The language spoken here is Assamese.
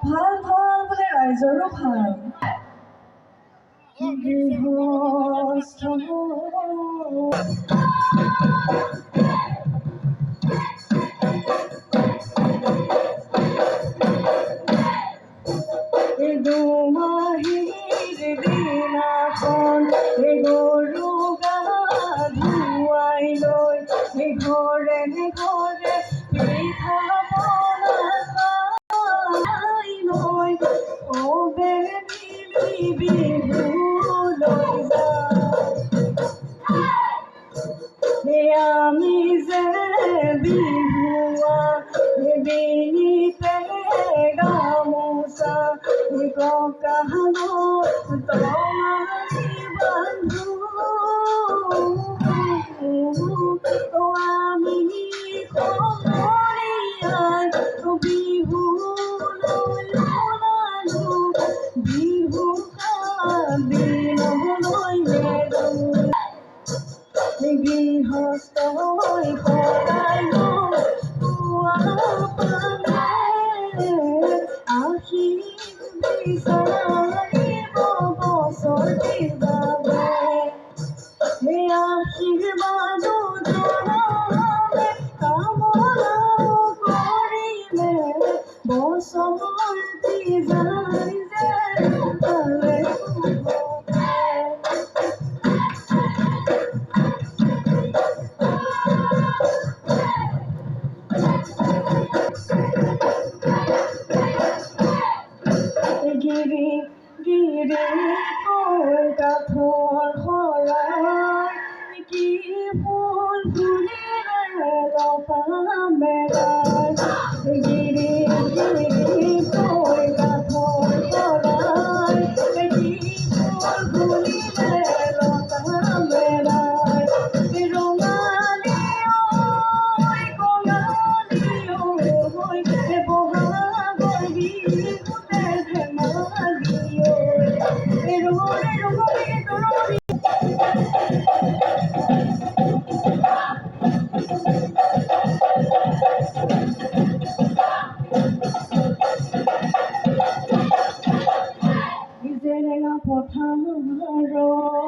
ভাল ভাল বোলে ৰাইজৰো ভাল দুমাহীৰ দিনাখন গৰু গা ধুৱাই লৈ ঘৰে ঘৰে পিঠা পনা খাই লৈ বিহুলৈ আমি যে বিহুৱা বিনিতে গামোচা কঁকালত তমাৰি বান্ধো আমি সমনীয়াই বিহুলৈ ওলালো বিহু দিনলৈ গৃহস্থই সদায়ো বিচাৰিব বছৰটিৰ বাবে আশীৰ্বাদ জনালে কামনাও কৰিলে বছৰটি যায় যে ভালে গিৰি গিৰি কাঠৰ শৰাই কি ফুল ফুলিলে লতা মেলাই গিৰি গিৰি কাঠৰ শৰাই কি ফুল ফুলিলে লতা মেলাই ৰঙালী ঐ কঙালী ঐ বহাগৰ বিহুতে জেৰেঙা পথাৰৰ